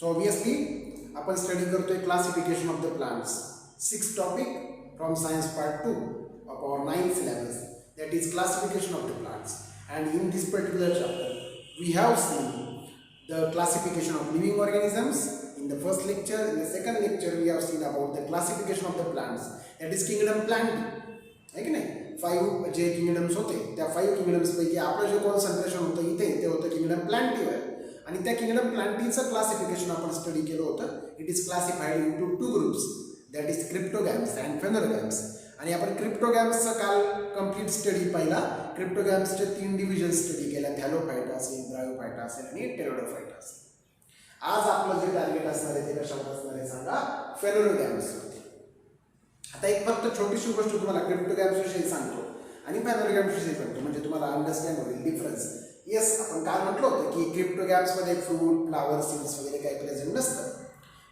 So obviously आपण study करतोय classification of the plants. 6th topic from science part 2 of our 9th syllabus, that is classification of the plants. And in this particular chapter we have seen the classification of living organisms in the first lecture. In the second lecture we have seen about the classification of the plants, that is kingdom planting. है की नाही? 5 जे kingdoms होते त्या 5 kingdoms पैकी आपलं जे concentration होतं इथे ते होतं किंगडम प्लांटीवर. आणि त्या किंगडम प्लांटीचं क्लासिफिकेशन आपण स्टडी केलं होतं. It is classified into 2 groups, that is cryptogams and phanerogams. आणि आपण क्रिप्टोगॅम्सचा काल कंप्लीट स्टडी पाहिला. क्रिप्टोगॅम्सचे 3 डिव्हिजन स्टडी केल्या, थॅलोफायटा असेल, ब्रायोफायटा असेल आणि टेरोडोफायटा असेल. आज आपलं जे टार्गेट असणार आहे ते कशावर असणार आहे सांगा? फेनोरगॅम्सवरती. आता एक फक्त छोटीशी गोष्ट तुम्हाला क्रिप्टोगॅम्सविषयी सांगतो आणि फेनोरगॅम्सविषयी सांगतो, म्हणजे तुम्हाला अंडरस्टँड होईल डिफरन्स. येस, आपण काल म्हटलं होतं की क्रिप्टोगॅम्समध्ये फ्रूट, फ्लावर, सीड्स वगैरे काही प्रेझेंट नसतं.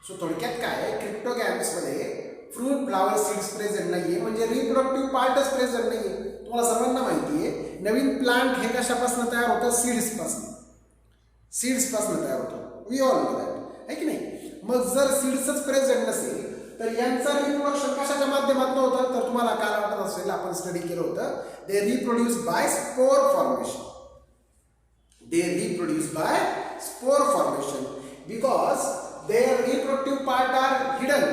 सो थोडक्यात काय आहे, क्रिप्टोगॅम्समध्ये फ्रूट, फ्लावर, सीड्स प्रेझेंट नाहीये, म्हणजे रिप्रोडक्टिव्ह पार्टच प्रेझेंट नाहीये. तुम्हाला सर्वांना माहिती आहे नवीन प्लांट हे कशापासून तयार होतं? सीड्सपासून तयार होतं. वी ऑल नो दॅट, आहे की नाही? मग जर सीड्सच प्रेझेंट नसेल तर यांचं रिप्रोडक्शन कशाच्या माध्यमातून होतं? तर तुम्हाला काल वाटत असेल आपण स्टडी केलं होतं, they reproduce by spore formation. Because their reproductive part are hidden.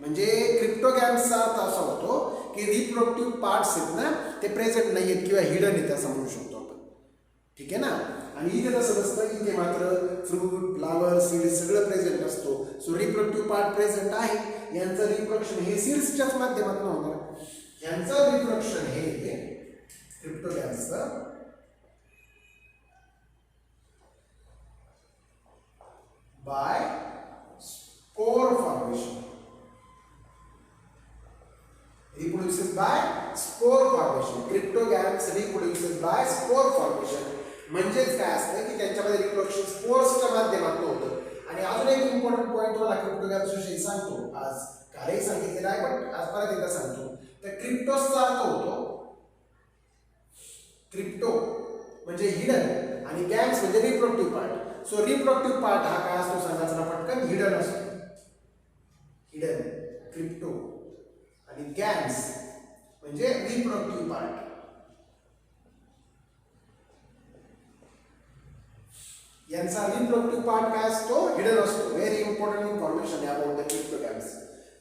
म्हणजे क्रिप्टोगॅम्सचा अर्थ असा होतो की रिप्रोडक्टिव्ह पार्ट्स आहेत ना ते प्रेझेंट नाही आहेत किंवा हिडन आहेत असं म्हणू शकतो आपण. ठीक आहे ना? आणि इथे तसं नसतं. इथे मात्र फ्रूट, फ्लावर, सीड्स सगळं प्रेझेंट असतो. सो रिप्रोडक्टिव्ह पार्ट प्रेझेंट आहे. यांचं रिप्रोडक्शन हे सीड्सच्याच माध्यमातून होणार. यांचं रिप्रोडक्शन हे क्रिप्टोगॅम्सचं by spore formation. Reproduces by spore formation. Cryptogams reproduces by spore formation. म्हणजेच काय असतं की त्यांच्यामध्ये रिप्रोडक्शन स्पोर्सच्या माध्यमातून होतं. आणि अजून एक इम्पॉर्टंट पॉईंट तुम्हाला क्रिप्टोगॅम्स विषयी सांगतो. आज कालही सांगितलेलं आहे पण आज परत एकदा सांगतो. तर क्रिप्टोसचा अर्थ होतो, क्रिप्टो म्हणजे हिडन आणि गॅम्स म्हणजे reproductive part. So reproductive part हा काय असतो सांगायचा पटकन? हिडन असतो. हिडन क्रिप्टो आणि गॅम्स म्हणजे रिप्रोडक्टिव्ह पार्ट. यांचा रिप्रोडक्टिव्ह पार्ट काय असतो? हिडन असतो. व्हेरी इम्पॉर्टंट इन्फॉर्मेशन आहे अबाउट द क्रिप्टोगॅम्स.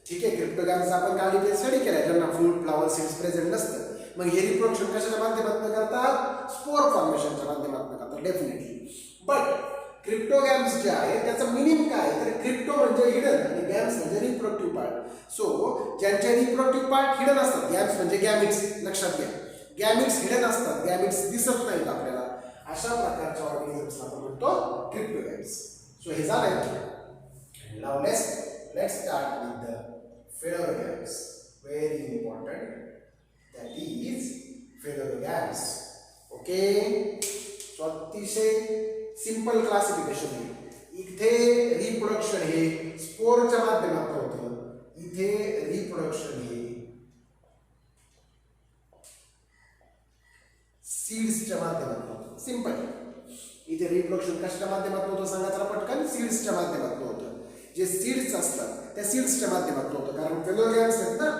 ठीक आहे, क्रिप्टोगॅम्स आपण काल इथे स्टडी केलाय, ज्यांना फ्रूट, फ्लावर, सीड्स प्रेझेंट नसतं. मग हे रिप्रोडक्शन कशाच्या माध्यमातून करतात? स्पोर फॉर्मेशनच्या माध्यमातून करतात डेफिनेटली. बट क्रिप्टोगॅम्स जे आहे त्याचं मिनिंग काय? तर क्रिप्टो म्हणजे हिडन आणि गॅम्स म्हणजे रिप्रोडक्टिव्ह पार्ट. सो ज्यांचे रिप्रोडक्टिव्ह पार्ट हिडन असतात, गॅम्स म्हणजे गॅमिट्स, लक्षात घ्या. गॅमिट्स हिडन असतात, गॅमिट्स दिसत नाहीत आपल्याला, अशा प्रकारच्या ऑर्गॅनिझम्सला आपण म्हणतो क्रिप्टोगॅम्स. सो हे झालंय. Now let's start with the phanerogams. Very important, that is phanerogams. Okay, so अतिशय सिंपल क्लासिफिकेशन आहे. इथे रिप्रोडक्शन हे स्पोरच्या माध्यमातून होतं, इथे रिप्रोडक्शन हे सीड्सच्या माध्यमातून होतं. सिंपल. इथे रिप्रोडक्शन कशाच्या माध्यमातून होतं सांगायचं पटकन? सीड्सच्या माध्यमातून होतं. जे सीड्स असतात त्या सीड्सच्या माध्यमातून होतं, कारण फेनोरगॅम्स आहेत ना,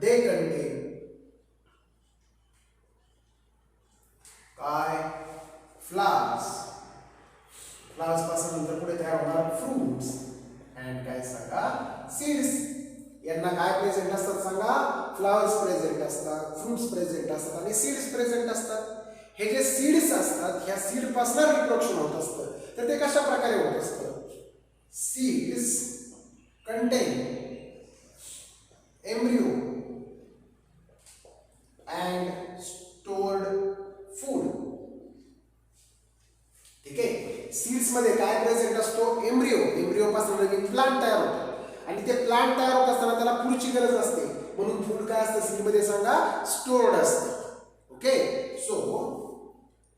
दे कंटेन काय? फ्लावर्स. फ्लावर्स पासून नंतर पुढे तयार होणार फ्रूट्स अँड काय सांगा? सीड्स. यांना काय प्रेझेंट असतात सांगा? फ्लावर्स प्रेझेंट असतात, फ्रूट्स प्रेझेंट असतात आणि सीड्स प्रेझेंट असतात. हे जे सीड्स असतात ह्या सीड पासून रिप्रोडक्शन होत असतं. तर ते कशा प्रकारे होत असतं? Seeds content embryo and stored food. ठीक आहे, सीड्स मध्ये काय प्रेझेंट असतो? एम्ब्रियो. एम्ब्रियो पासून नवीन प्लांट तयार होतो आणि ते प्लांट तयार होत असताना त्याला फूडची गरज असते, म्हणून फूड काय असतं सीड मध्ये सांगा? स्टोर्ड असतं. Okay, so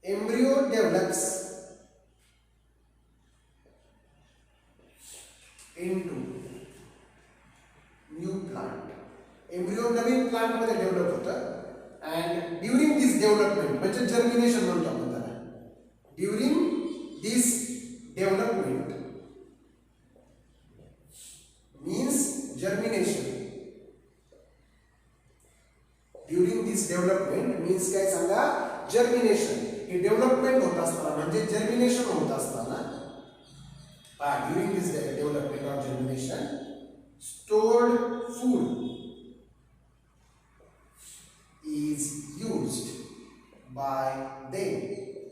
embryo develops into new plant. Embryo नवीन प्लांट मध्ये डेव्हलप होतं अँड ड्युरिंग दिस डेव्हलपमेंट म्हणजे जर्मिनेशन म्हणतो आपण त्याला. ड्युरिंग दिस डेव्हलपमेंट जर्मिनेशन हे डेव्हलपमेंट होत असताना म्हणजे जर्मिनेशन होत असताना during this development or germination stored food is used by them.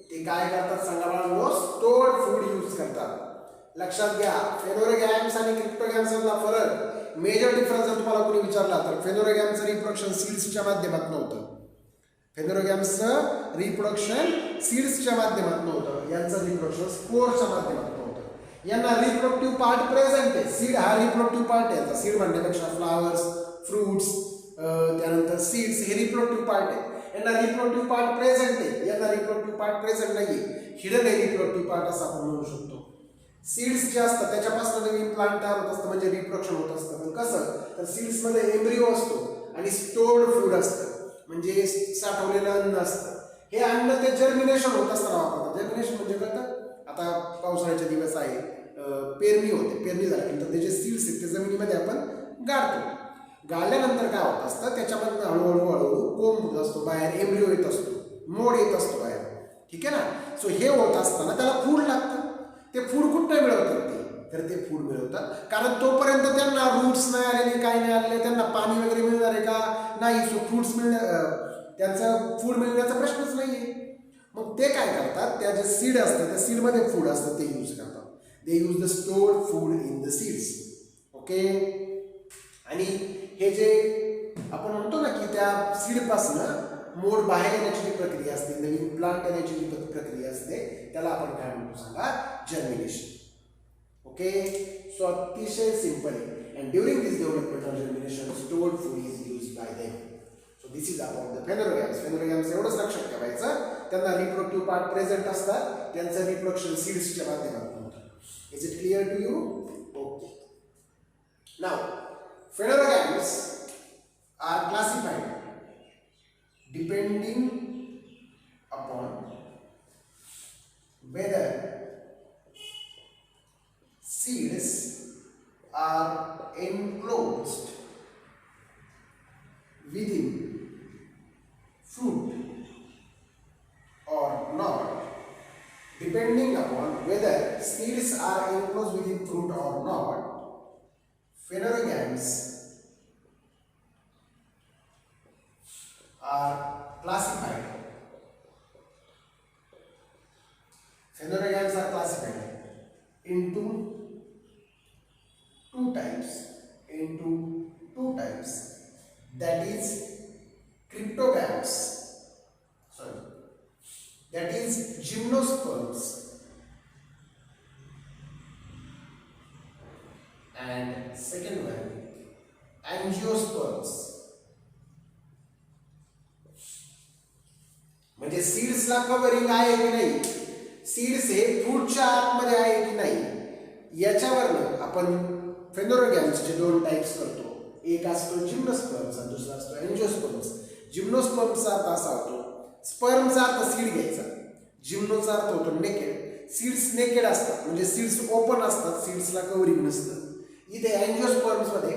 ते काय करतात सांगा मला stored food यूज करतात. लक्षात घ्या फेनोरोगॅम्स आणि क्रिप्टोगॅम्स मधला फरक मेजर डिफरन्स जर तुम्हाला कोणी विचारला तर फेनोरोगॅम्सचं रिप्रोडक्शन सीड्सच्या माध्यमातून होतं. फेनोरोगॅम्सचं रिप्रोडक्शन सीड्सच्या माध्यमातून होतं. यांचं रिप्रोडक्शन स्पोरच्या माध्यमातून होतं. यांना रिप्रोडक्टिव्ह पार्ट प्रेझेंट आहे. सीड हा रिप्रोडक्टिव्ह पार्ट आहे. आता सीड म्हणण्यापेक्षा फ्लावर्स फ्रुट्स त्यानंतर सीड्स हे रिप्रोडक्टिव्ह पार्ट आहे. यांना रिप्रोडक्टिव्ह पार्ट प्रेझेंट आहे. यांना रिप्रोडक्टिव्ह पार्ट प्रेझेंट नाहीये. हिडन आहे रिप्रोडक्टिव्ह पार्ट असं आपण म्हणू शकतो. सीड्स जे असतात त्याच्यापासून नवीन प्लांट तयार होत असतं म्हणजे रिप्रोडक्शन होत असतं. पण कसं तर सीड्स मध्ये एम्ब्रिओ असतो आणि स्टोर्ड फूड असतं म्हणजे साठवलेलं अन्न असतं. हे अन्न ते जर्मिनेशन होत असताना वापरतात. जर्मिनेशन म्हणजे कळतं आता पावसाळ्याचे दिवस आहे पेरणी होते. पेरणी झाल्यानंतर त्याचे सीड्स आहेत ते जमिनीमध्ये आपण गाळतो. गाळल्यानंतर काय होत असतं त्याच्यामधून हळूहळू कोंब होत असतो बाहेर एम्ब्रिओ येत असतो मोड येत असतो बाहेर. ठीक आहे ना. सो हे होत असताना त्याला फूड लागतं. ते फूड कुठं मिळवतात तर ते फूड मिळवतात कारण तोपर्यंत त्यांना रूट्स नाही आलेले काही नाही आलेले त्यांना पाणी वगैरे मिळणार आहे का नाही. सो फ्रुट्स त्यांचं फूड मिळण्याचा प्रश्नच नाहीये. मग ते काय करतात त्या जे सीड असतात त्या सीडमध्ये फूड असतं ते यूज करतात. They use the stored food in the seeds. Okay. आणि हे जे आपण म्हणतो ना की त्या सीडपासनं मोड बाहेर येण्याची जी प्रक्रिया असते नवीन प्लांट येण्याची जी प्रक्रिया असते त्याला आपण काय म्हणतो सांगा जर्मिनेशन. ओके. सो अतिशय सिंपल आहे. And during this development of germination stored food is used by them. So this is about the phanerogams. Phanerogams एवढंच लक्षात ठेवायचं त्यांना रिप्रोडक्टिव्ह पार्ट प्रेझेंट असतात. त्यांचं रिप्रोडक्शन सीड्सच्या माध्यमातून होतं. Is it clear to you? Okay. नाव phanerogams are classified depending upon whether seeds are enclosed within fruit or not. Depending upon whether seeds are enclosed within fruit or not, phanerogams are classified. Phanerogams are classified into two types. That is cryptogams. That is gymnosperms and second one angiosperms. म्हणजे सीड्सला covering आहे की नाही seeds हे फ्रूटच्या आतमध्ये आहे की नाही याच्यावरनं आपण फेनोरोगॅम्सचे दोन टाइप्स करतो. एक असतो जिम्नोस्पर्म्स आणि दुसरा असतो एंजिओस्पर्म्स. जिम्नोस्पर्म्सचा अर्थ असा होतो स्पर्मचा अर्थ सीड घ्यायचा. जिम्नोचा अर्थ होतो नेकेड. सीड्स नेकेड असतात म्हणजे सीड्स ओपन असतात सीड्सला कव्हरिंग नसतं. इथे एंजिओस्पर्म्समध्ये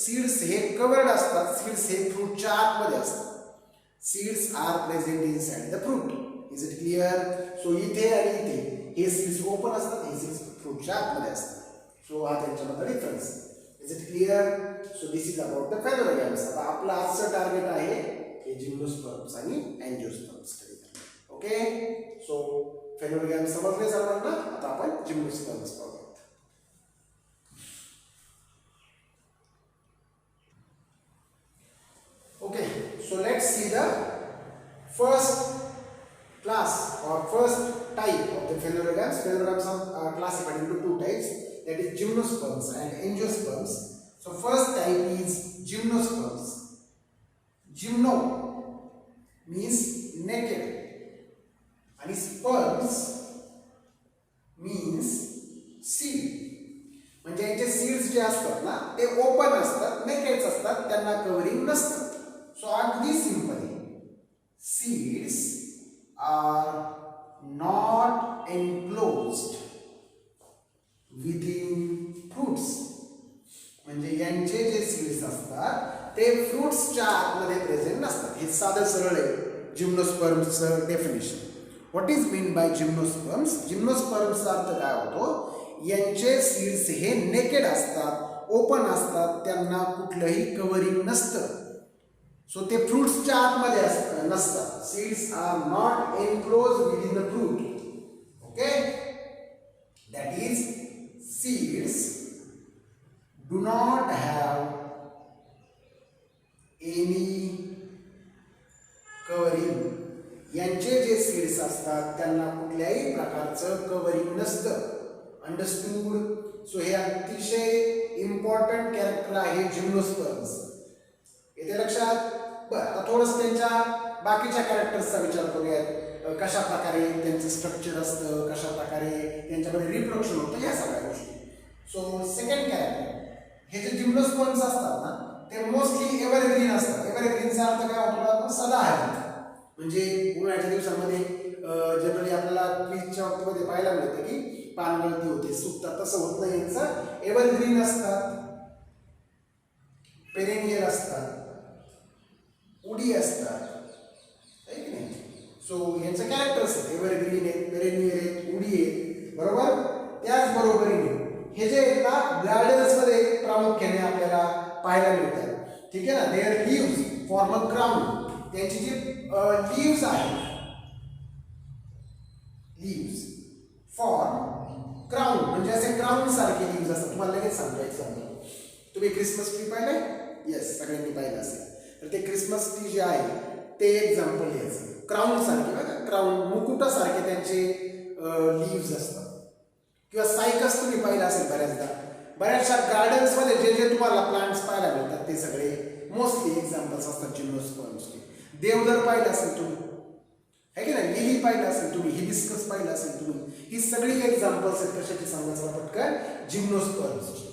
सीड्स हे कव्हर्ड असतात. सीड्स हे फ्रूटच्या आतमध्ये असतात. Seeds are present inside the fruit. Is it clear? So इथे आणि इथे हे सीड्स ओपन असतात हे सीड्स फ्रूटच्या आतमध्ये असतात. सो हा त्यांच्यामध्ये difference. Is it clear? So this is about the phanerogams. आता आपलं आजचं टार्गेट आहे हे जिम्नोस्पर्म्स आणि एंजिओस्पर्म्स स्टडी करणे. ओके. सो फेनोरोगॅम्स समजले सर्वांना. आता आपण जिम्नोस्पर्म्स पाहूया. Okay, so let's see the first class or first type of the phanerogams. Phanerogams are classified into two types, that is gymnosperms and angiosperms. So first type is gymnosperms. Gymno means naked and sperms means seed. म्हणजे याचे seeds जे असतात ना ते open असतात नेकेड्स असतात त्यांना covering नसतं. So अगदी simply seeds are not enclosed within fruits. म्हणजे यांचे जे सीड्स असतात ते फ्रुट्सच्या आतमध्ये प्रेझेंट नसतात. हे साधं सरळ आहे. जिम्नोस्पर्म्सचं definition. What is mean by gymnosperms? जिम्नोस्पर्म्सचा अर्थ काय होतो? यांचे सीड्स हे नेकेड असतात, ओपन असतात, त्यांना कुठलंही कव्हरिंग नसतं. सो ते फ्रुट्सच्या आतमध्ये नसतात. Seeds are not enclose within the fruit. Okay, that is seeds do not have any covering. यांचे जे सीड्स असतात त्यांना कुठल्याही प्रकारचं कव्हरिंग नसतं. अंडरस्टूड? सो हे अतिशय इम्पॉर्टंट कॅरेक्टर आहे जिम्नोस्पर्म्स. येते लक्षात? बरं, आता थोडंसं त्यांच्या बाकीच्या कॅरेक्टर्सचा विचार करूयात. कशा प्रकारे त्यांचं स्ट्रक्चर असतं, कशा प्रकारे त्यांच्यामध्ये रिप्रोडक्शन होतं, ह्या सगळ्या गोष्टी. सो सेकंड कॅरेक्टर, हे जे जिम्नोस्पर्म्स असतात ना ते मोस्टली एव्हरग्रीन असतात. एव्हरग्रीनचा अर्थ काय होतो? सदाहरित. म्हणजे उन्हाळ्याच्या दिवसांमध्ये जनरली आपल्याला क्विजच्या वक्तमध्ये पाहायला मिळतं की पानगळती होते, सुकतात. तसं होत नाही यांचं. एव्हरग्रीन असतात, पेरेनियल असतात, उडी असतात, आहे की नाही? सो यांचं कॅरेक्टर्स आहेत. एव्हरग्रीन आहेत, पेरेनियल आहेत, उडी आहेत, बरोबर. त्याचबरोबरीने हे जे आहेत ना गार्डन्समध्ये प्रामुख्याने आपल्याला पाहायला मिळतात. ठीक आहे ना? Their leaves form a crown. त्यांची जी लीव्स आहेत, लीव्स फॉर्म क्राउन, म्हणजे असे क्राउन सारखे लीव्स असतात. तुम्हाला लगेच सांगतो एक्झाम्पल. तुम्ही क्रिसमस ट्री पाहिलंय? येस, सगळ्यांनी पाहिलं असेल. तर ते क्रिसमस ट्री जे आहे ते एक्झाम्पल यायचं. क्राउन सारखे बघा, क्राउन मुकुटासारखे त्यांचे लीव्स असतात. किंवा सायकस तुम्ही पाहिलं असेल बऱ्याचदा. बऱ्याचशा गार्डन्समध्ये जे जे तुम्हाला प्लांट्स पाहायला मिळतात ते सगळे मोस्टली एक्झाम्पल्स असतात जिम्नोस्पर्म्सचे. देवदार पाहिलं असेल तुम्ही, है की नाही? लिली पाहिलं असेल तुम्ही, हिबिस्कस पाहिलं असेल तुम्ही. ही सगळी एक्झाम्पल्स आहेत कशाची सांगायचं पटकन? जिम्नोस्पर्म्सची.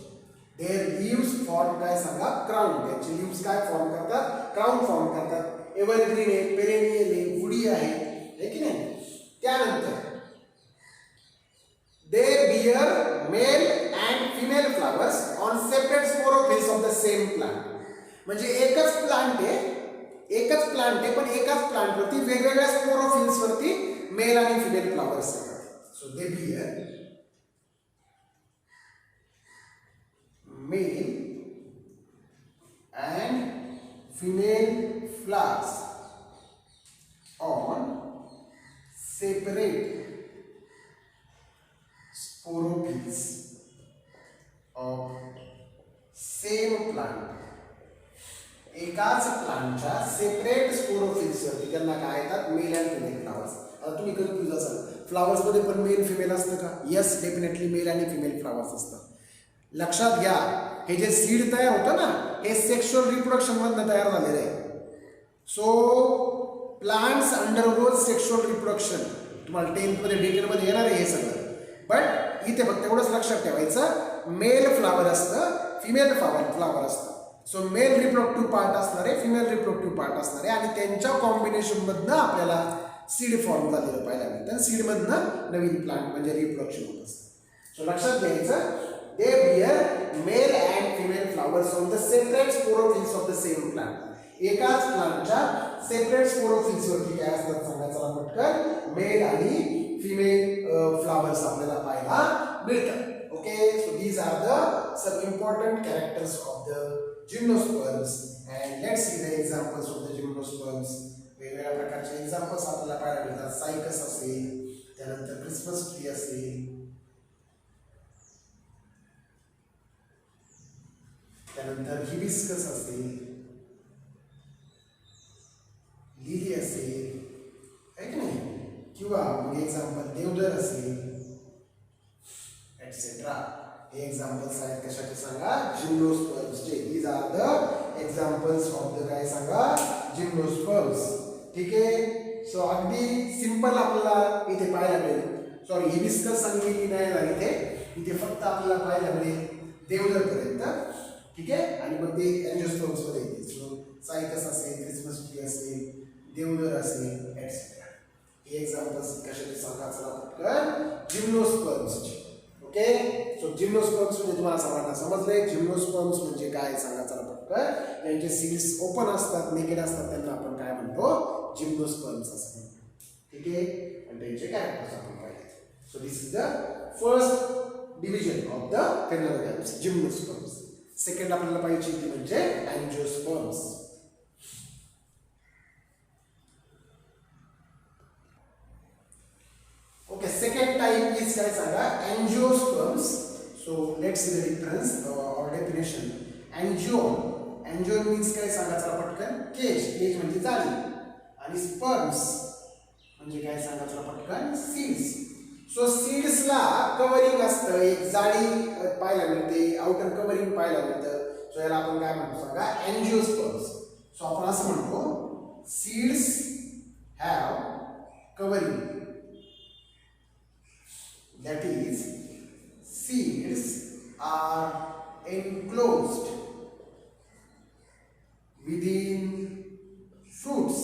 देअर लीव्स फॉर्म काय सांगा? क्राउन. त्यांचे लीव्स काय फॉर्म करतात? क्राउन फॉर्म करतात. एव्हरग्रीन आहे, पेरेनियल आहे, वुडी आहे, है की नाही? त्यानंतर they bear male and female flowers on separate sporophytes of the same plant. म्हणजे एकच प्लांट आहे पण एकाच प्लांट वरती वेगवेगळ्या स्पोरोफिल्स वरती मेल आणि फिमेल फ्लॉवर्स असतात. So they bear male and female flowers on separate sporophytes of same plant. एकाच प्लांटच्या सेपरेट स्पोरोफिल्सवरती त्यांना काय येतात? Male and female flowers. आता तुम्ही कन्फ्यूज असाल, फ्लावर्समध्ये पण मेल फिमेल असतं का? येस, डेफिनेटली मेल आणि फिमेल फ्लावर्स असतात. लक्षात घ्या, हे जे सीड तयार होतं ना हे सेक्शुअल रिप्रोडक्शन मधनं तयार झालेलं आहे. So plants undergoes sexual reproduction. तुम्हाला 10th मध्ये डिटेलमध्ये येणार आहे हे सगळं. बट इथे फक्त एवढंच लक्षात ठेवायचं, मेल फ्लावर असतं, फिमेल फ्लावर असतं. सो मेल रिप्रोडक्टिव्ह पार्ट असणार आहे, फिमेल रिप्रोडक्टिव्ह पार्ट असणार आहे आणि त्यांच्या कॉम्बिनेशन मधनं आपल्याला सीड फॉर्म झालेलं पाहायला मिळतं. सीड मधनं नवीन प्लांट म्हणजे रिप्रोडक्शन होत असतं. सो लक्षात घ्यायचं, they bear male and female flowers on the separate sporophytes of the same plant. एकाच प्लांटच्या सेपरेट स्पोरोफिल्स वरती काय असतात सांगायचं पटकन? मेल आणि फिमेल फ्लावर्स आपल्याला पाहायला मिळतात. Okay, so these are the some important characters of the gymnosperms and let's see the examples of the gymnosperms. वेगवेगळ्या प्रकारचे एक्झाम्पल्स आपल्याला पाहायला मिळतात. सायकस असेल, त्यानंतर क्रिसमस ट्री असेल, त्यानंतर हिबिस्कस असेल, लिली असेल, है की नाही? किंवा एक्झाम्पल देवदार असेल, एटसेट्रा. हे एक्झाम्पल्स आहेत कशाचे सांगा? जिम्नोस्पर्म्सचे. These are the examples of the काय सांगा? जिम्नोस्पर्म्स. ठीक आहे. सो अगदी सिंपल आपल्याला इथे पाहायला मिळेल. सॉरी, हिबिस्कस आणि लिली नाही झाली इथे फक्त आपल्याला पाहायला मिळेल देवदार पर्यंत. ठीक आहे. आणि मग ते अँजिओस्पर्म्स मध्ये येते. सो सायकस असेल, क्रिसमस ट्री असेल, देवदार असेल, एटसेट्रा. हे एक्झाम्पल्स कशाचे सांगा? चला पटकन जिम्नोस्पर्म्सचे. ओके, सो जिम्नोस्पर्म्स म्हणजे तुम्हाला सर्वांना समजलंय. जिम्नोस्पर्म्स म्हणजे काय सांगा? चला पटकन. यांचे सीड्स ओपन असतात, नेकेड असतात, त्यांना आपण काय म्हणतो? जिम्नोस्पर्म्स असं म्हणतो. ठीक आहे, आणि त्यांचे कॅरेक्टर्स आपण पाहिले. So this is the first division of the phanerogams, gymnosperms. Second आपल्याला पाहिजे ती म्हणजे अँजिओस्पर्म्स. Okay, second type is काय सांगा, angiosperms. So let's see the difference or definition. Angion means काय सांगा चला पटकन, केज म्हणजे जाळी, आणि स्पर्म्स म्हणजे काय सांगा चला पटकन, सीड्स. सो सीड्सला कव्हरिंग असतं, एक जाळी पाहायला मिळते, आउटर कव्हरिंग पाहायला मिळतं. सो याला आपण काय म्हणतो सांगा, अँजिओस्पर्म्स. सो आपण असं म्हणतो, seeds have covering. That is, seeds are enclosed within fruits.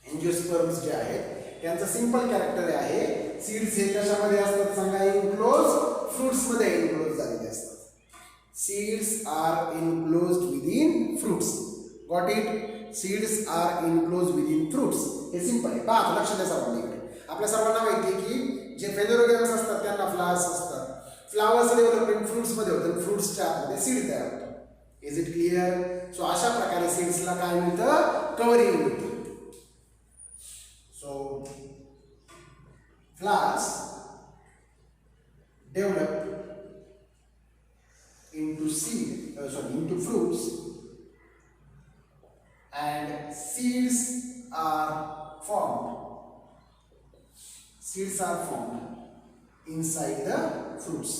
Angiosperms जे आहेत त्यांचं सिंपल कॅरेक्टर आहे, सीड्स हे कशामध्ये असतात सांगा, इनक्लोज फ्रुट्स मध्ये इनक्लोज झालेले असतात. Seeds are enclosed within fruits. Got it? Seeds are enclosed within fruits. हे सिंपल आहे. पहा लक्ष द्या सर्वांना. आपल्या सर्वांना माहिती आहे की जे फेनोरगॅम्स असतात त्यांना फ्लावर्स असतात. फ्लावर्स डेव्हलपमेंट फ्रुट्स मध्ये होतं, फ्रुट्सच्या आतमध्ये सीड तयार होतं. Is it clear? सो अशा प्रकारे सीड्सला काय मिळतं, कव्हरिंग मिळतं. So flowers develop into fruits, and seeds are formed. Seeds are formed inside the fruits.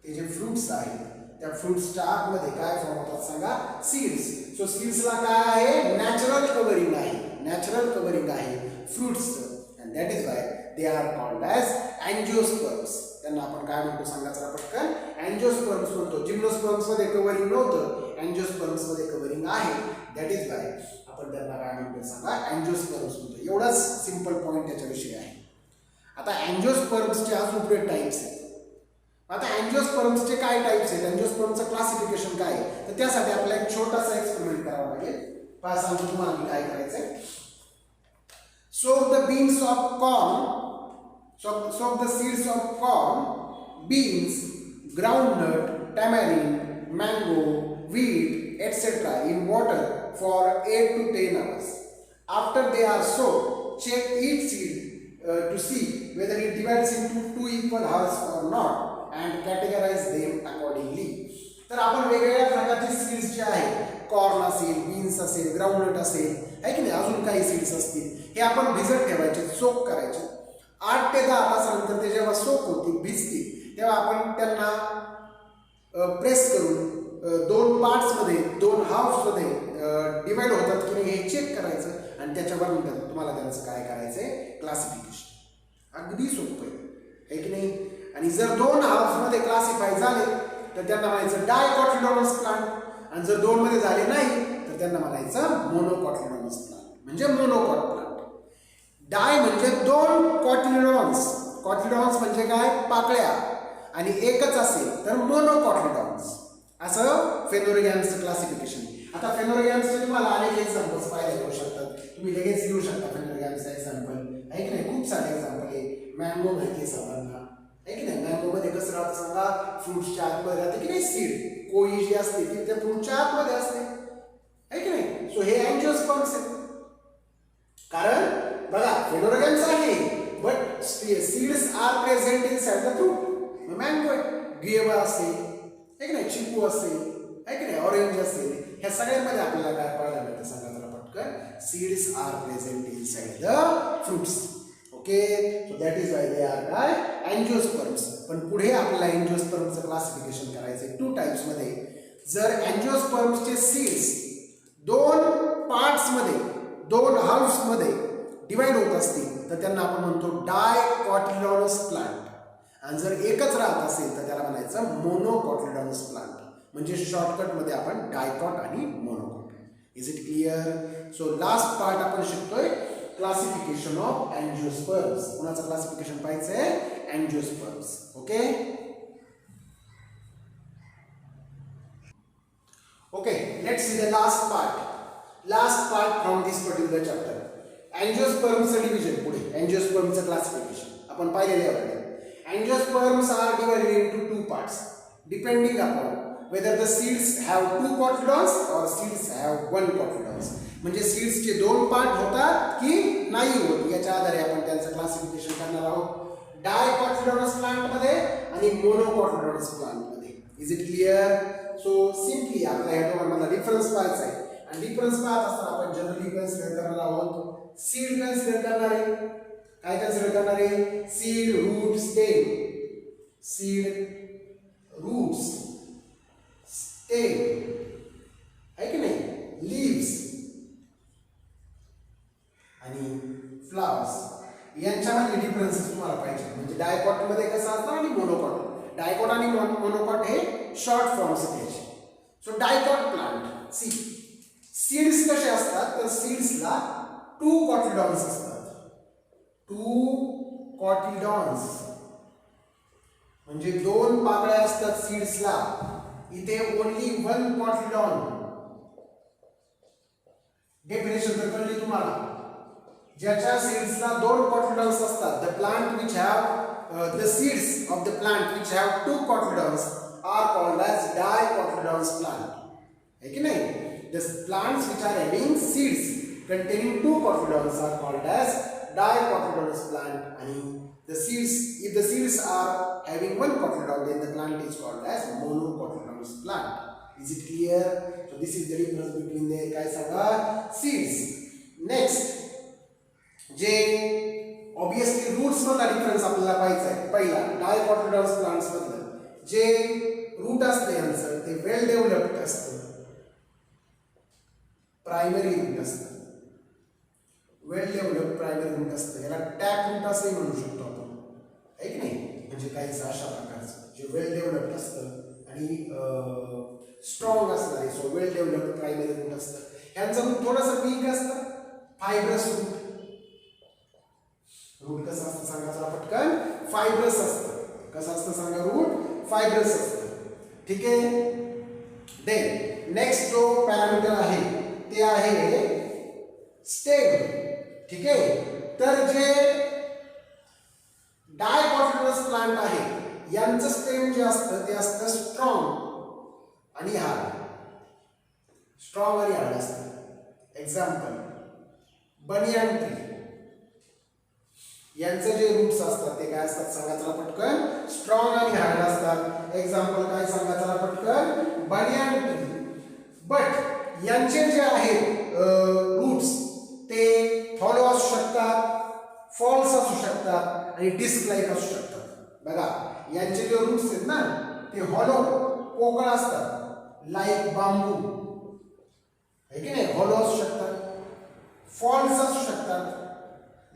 ते जे फ्रुट्स आहेत त्या फ्रुट्सच्या आतमध्ये काय फॉर्म होतात सांगा, सीड्स. सो सीड्सला काय आहे, नॅचरल कव्हरिंग आहे, नॅचरल कव्हरिंग आहे फ्रुट्सचं, and that is why they are called as angiosperms. त्यांना आपण काय म्हणतो सांगा चला पटकन, अँजिओस्पर्म्स म्हणतो. जिम्नोस्पर्म्स मध्ये कव्हरिंग नव्हतं, अँजिओस्पर्म्स मध्ये कव्हरिंग आहे. दॅट इज वाय आपण त्यांना काय म्हणतो सांगा, अँजिओस्पर्म्स म्हणतो. एवढाच सिंपल पॉईंट त्याच्याविषयी आहे. आता अँजिओस्पर्म्सचे अजून पुढे टाइप्स आहेत. आता अँजिओस्पर्म्सचे काय टाइप्स आहेत, अँजिओस्पर्मचं क्लासिफिकेशन काय आहे, तर त्यासाठी आपल्याला एक छोटासा एक्सपेरिमेंट करावा लागेल. पहा सांगतो तुम्हाला मी काय करायचंय. Soak the beans of corn, soak the seeds of corn, beans, groundnut, tamarind, mango, wheat, etc. in water for 8 to 10 hours. After they are soaked, check each seed to see whether it divides into 2 equal halves or not and categorize them accordingly. तर आपण वेगवेगळ्या प्रकारचे seeds जे आहेत, corn असेल, beans असेल, groundnut असेल, आहे की नाही, अजून काही सीड्स असतील, हे आपण भिजत ठेवायचे, सोक करायचे. 8 ते 10 तासानंतर ते जेव्हा सोक होतील, भिजतील, तेव्हा आपण त्यांना प्रेस करून 2 पार्ट्समध्ये, 2 हाफ्समध्ये डिवाइड होतात की नाही हे चेक करायचं, आणि त्याच्यावर तुम्हाला त्यांचं काय करायचंय, क्लासिफिकेशन. अगदी सोपं आहे की नाही. आणि जर 2 हाफ्समध्ये क्लासिफाय झाले तर त्यांना म्हणायचं डायकॉटिलडोनस प्लांट, आणि जर 2 मध्ये झाले नाही तर त्यांना म्हणायचं मोनोकॉटिलडोनस प्लांट, म्हणजे मोनोकॉट प्लांट. डाय म्हणजे 2 कॉटिलडोन्स, कॉटिलडोन्स म्हणजे काय, पाकळ्या, आणि एकच असेल तर मोनोकॉटिलडोन्स. असं फेनोरगॅम्सचं क्लासिफिकेशन. आता फेनोरगॅम्सचे तुम्हाला अनेक एक्झाम्पल्स पाहायला येऊ शकतात, तुम्ही लगेच घेऊ शकता फेनोरगॅम्सचा एक्झाम्पल, आहे की नाही. खूप सारे एक्झाम्पल आहे. मँगो माहिती आहे सर्वांना, आहे की नाही. मँगो मध्ये कसं राहतं सांगा, फ्रुट्सच्या आतमध्ये राहते की नाही सीड, कोई जी असते ती त्या फ्रुटच्या आतमध्ये असते, आहे की नाही. सो हे अँजिओस्पर्म्स आहेत. कारण बघा फेनोरगॅम्स आहे but seeds are present inside the fruit. Mango आहे, गुएवा असेल, आहे की नाही, चिकू असेल, आहे की नाही, ऑरेंज असेल, ह्या सगळ्यांमध्ये आपल्याला काय पाहायला मिळतं सांगा त्याला पटकन, seeds are present inside the fruits. Okay, so that is why they are काय, अँजिओस्पर्म्स. पण पुढे आपल्याला अँजिओस्पर्मचं क्लासिफिकेशन करायचं आहे 2 टाइप्समध्ये. जर अँजिओस्पर्म्सचे सीड्स 2 पार्ट्समध्ये, 2 हाफ्समध्ये डिवाइड होत असतील तर त्यांना आपण म्हणतो डायकॉटिलडोनस प्लांट, आणि जर एकच राहत असेल तर त्याला म्हणायचं मोनोकॉटिलडोनस प्लांट. म्हणजे शॉर्टकटमध्ये आपण डायकॉट आणि monocot. Is it clear? So last part आपण शिकतोय क्लासिफिकेशन ऑफ अँजिओस्पर्म्स. कोणाचं क्लासिफिकेशन पाहायचं आहे, angiosperms. Okay okay, let's see the last part. Last part from this particular chapter. अँजिओस्पर्मचं डिव्हिजन. पुढे अँजिओस्पर्मचं क्लासिफिकेशन आपण पाहिलेले आहे. Angiosperms are divided into two parts depending upon whether the seeds have two cotyledons or seeds have one cotyledons. म्हणजे सीड्सचे दोन part होतात की नाही होत याच्या आधारे आपण त्यांचं क्लासिफिकेशन करणार आहोत. डायकॉटिलेडोनस प्लांट मध्ये आणि मोनोकॉटिलेडोनस प्लांट मध्ये. Is it clear? So simply आपल्याला या दोघांमधला डिफरन्स पाहायचा आहे. आणि डिफरन्स पाहत असताना आपण जनरली कन्सिडर करणार आहोत सीड कन्सिडर करणार आहे. काय कन्सिडर करणार आहे? Seed, root, stem. Seed, roots, stem आहे की नाही, लीव्स आणि फ्लावर्स. यांच्यामध्ये डिफरन्सेस तुम्हाला पाहिजे. म्हणजे डायकॉट मध्ये कसं असतं आणि मोनोकॉट. डायकॉट आणि मोनोकॉट हे शॉर्ट फॉर्म्स आहेत याचे. सो डायकॉट प्लांट सी सीड्स कसे असतात तर सीड्सला टू कॉटिलॉन्स असतात. टू कॉटिलॉन्स म्हणजे दोन पाकळ्या असतात सीड्सला. इथे ओनली वन कॉटिलॉन. डेफिनेशन तर कळली तुम्हाला. ज्याच्या सीड्सला दोन कॉटिलॉन्स असतात. The plant which have the seeds of the plant which have two cotyledons are called as dicotyledons plant. है की नाही? The plants which are having seeds containing two cotyledons are called as dicotyledonous plant. And the seeds, if the seeds are having one cotyledon, then the plant is called as monocotyledonous plant. Is it clear? So this is the difference between the काय सांगा seeds. Next जे obviously roots मधला difference आपल्याला पाहायचा आहे. पहिला dicotyledonous plants मधलं जे रूट असते यांचं ते वेल डेव्हलप्ड असतं. प्रायमरी रूट असतं. वेल डेव्हलप प्रायमरी रूट असतं. याला टॅप रूट असंही म्हणू शकतो आपण. आहे की नाही? म्हणजे काहीच अशा प्रकारचं जे वेल डेव्हलप्ड असतं आणि स्ट्रॉंग असणार आहे. So well developed primary root असतं. यांचं रूट थोडंसं वीक असतं. Fibrous route. रूट कसं असतं सांगा चला पटकन. फायब्रस असतं. कसं असतं सांगा? रूट फायब्रस असतं. ठीक आहे. देन नेक्स्ट जो पॅरामीटर आहे ते आहे स्टेम. ठीक आहे. तर जे डायकॉटिलेडोनस प्लांट आहे यांचं स्टेम जे असतं ते असतं स्ट्रॉंग आणि हार्ड. स्ट्रॉंग आणि हार्ड असतं. Example banyan tree. यांचे जे रूट्स असतात ते काय असतात सांगा चला पटकन. स्ट्रॉंग आणि हार्ड असतात. एक्झाम्पल काय सांगा चला पटकन. Banyan tree. बट यांचे जे आहेत रूट्स ते हॉलो असू शकतात, फॉल्स असू शकतात आणि डिस्क लाईक असू शकतात. बघा यांचे जे रूट्स आहेत ना ते हॉलो पोकळ असतात लाईक बांबू. है की नाही? हॉलो असू शकतात. फॉल्स असू शकतात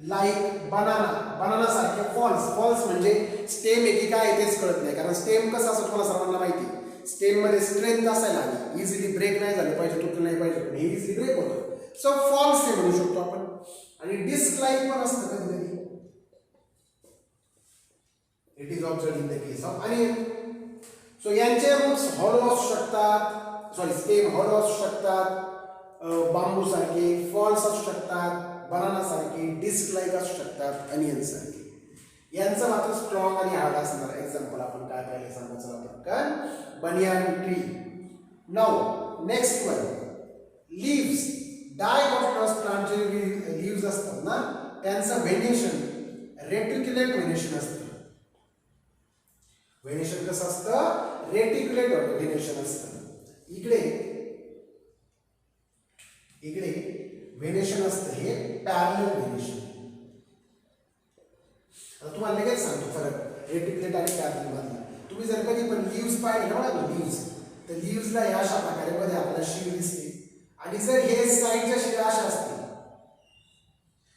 लाईक बनाना. बनाना सारखे फॉल्स. फॉल्स म्हणजे स्टेम आहे की काय तेच कळत नाही. कारण स्टेम कसं असं तुम्हाला सर्वांना माहिती. स्टेम मध्ये स्ट्रेंथ असायला हवी. इझिली ब्रेक नाही झालं पाहिजे, तुटलं नाही पाहिजे, पण हे इझिली ब्रेक होतं. सो फॉल्स हे म्हणू शकतो आपण. आणि डिस्क लाईक पण असतं कधी कधी. It is observe in the case of आणि सो यांचे रूट्स हॉलो असू शकतात. सॉरी स्टेम हॉलो असू शकतात. बांबू सारखे फॉल्स असू शकतात. बनाना सारखे डिस्क लाईक असू शकतात. अनियन सारखे. यांचं मात्र स्ट्रॉंग आणि हार्ड असणार. एक्झाम्पल आपण काय पाहिले सांगा चला पटकन. Banyan tree. Now next one leaves. Dicotyledonous प्लांटचे लीव्स असतात ना त्यांचं व्हेनेशन रेटिक्युलेट व्हेनेशन असतं. व्हेनेशन कसं असतं? रेटिक्युलेट व्हेनेशन असतं. इकडे व्हेनेशन असतं हे पॅरलल व्हेनेशन. आता तुम्हाला लगेच सांगतो फरक रेटिक्युलेट आणि पॅरलल मधला. तुम्ही जर कधी पण लीव्स पाहिले ना लीव्स तर लीव्सला या अशा प्रकारे मध्ये आपल्याला शीड दिसते. आणि जर हे साईडच्या शीड अशा असतील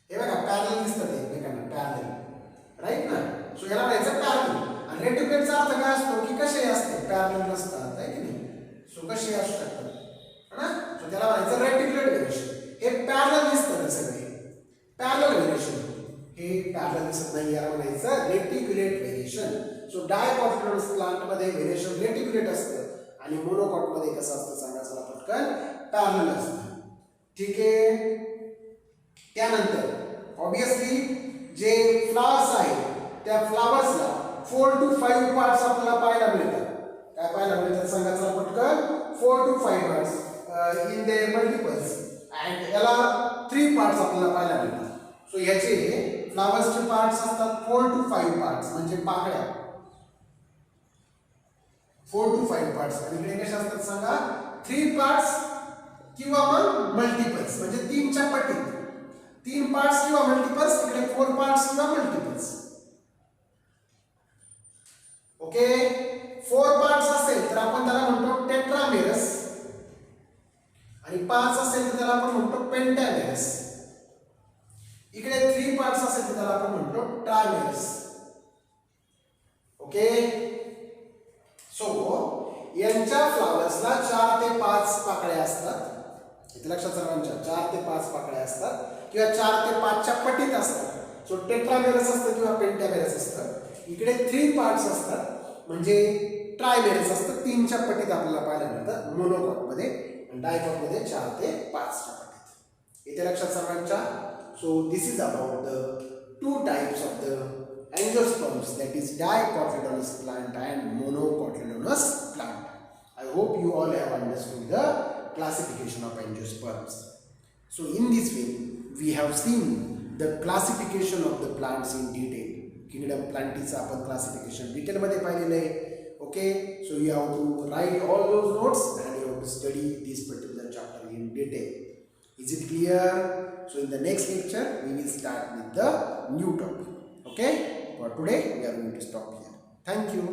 हे बघा पॅरलल दिसतात एकमेकांना. पॅरलल राईट ना. सो याला म्हणायचं पॅरलल. आणि रेटिक्युलेटचा अर्थ काय असतो की कसे असते पॅरलल नसतात. आहे की नाही? सो कसे असू शकतात ना. सो त्याला म्हणायचं रेटिक्युलेट व्हेनेशन. हे पॅरलल दिसतात सगळे. पॅरलल व्हेनेशन हे पॅरलल दिसत नाही. याला म्हणायचं रेटिक्युलेट व्हेनेशन. सो डायकॉटिलेडोनस प्लांट मध्ये व्हेनेशन रेटिक्युलेट असतं आणि मोनोकॉट मध्ये कसं असतं सांगा चला पटकन. पॅरलल असतं. ठीक आहे. त्यानंतर ऑब्विसली जे फ्लावर्स आहेत त्या फ्लावर्सला 4 to 5 पार्ट्स आपल्याला पाहायला मिळतात. काय पाहायला मिळतात सांगा चला पटकन. 4 to 5 parts in the multiples and याला 3 पार्ट्स आपल्याला पाहायला मिळतात. सो याचे फ्लावर्सचे पार्ट्स असतात 4 to 5 पार्ट्स म्हणजे पाकळ्या 4 to 5 पार्ट्स. आणि इकडे कशा असतात सांगा 3 पार्ट्स किंवा मग मल्टिपल्स म्हणजे 3च्या पटीत 3 पार्ट्स किंवा मल्टिपल्स. इकडे 4 पार्ट्स किंवा मल्टिपल्स. ओके. 4 पार्ट्स असेल तर आपण त्याला म्हणतो टेट्रामेरस आणि 5 असेल तर त्याला आपण म्हणतो पेंटामेरस. इकडे 3 पार्ट्स असेल तर त्याला आपण म्हणतो ट्रायमेरस. ओके. सो यांच्या फ्लावर्सला 4 ते 5 पाकळ्या असतात. इथे लक्षात सर्वांच्या 4 ते 5 पाकळ्या असतात किंवा 4 ते 5च्या पटीत असतात. सो टेट्रामेरस असतं किंवा पेंटामेरस असतं. इकडे 3 पार्ट्स असतात म्हणजे ट्रायमेरस असतं 3च्या पटीत आपल्याला पाहायला मिळतं मोनोकॉटमध्ये. आणि डायकॉटमध्ये 4 ते 5च्या पटीत. इथे लक्षात सर्वांच्या. So this is about the 2 types of the angiosperms, that is dicotyledonous plant and monocotyledonous plant. I hope you all have understood the classification of angiosperms. So in this way we have seen the classification of the plants in detail. Kingdom plantis आपण classification detail मध्ये पाहिलेले आहे. Okay, so you have to write all those notes and you have to study this particular chapter in detail. Is it clear? So in the next lecture we will start with the new topic. Okay, for today we are going to stop here. Thank you.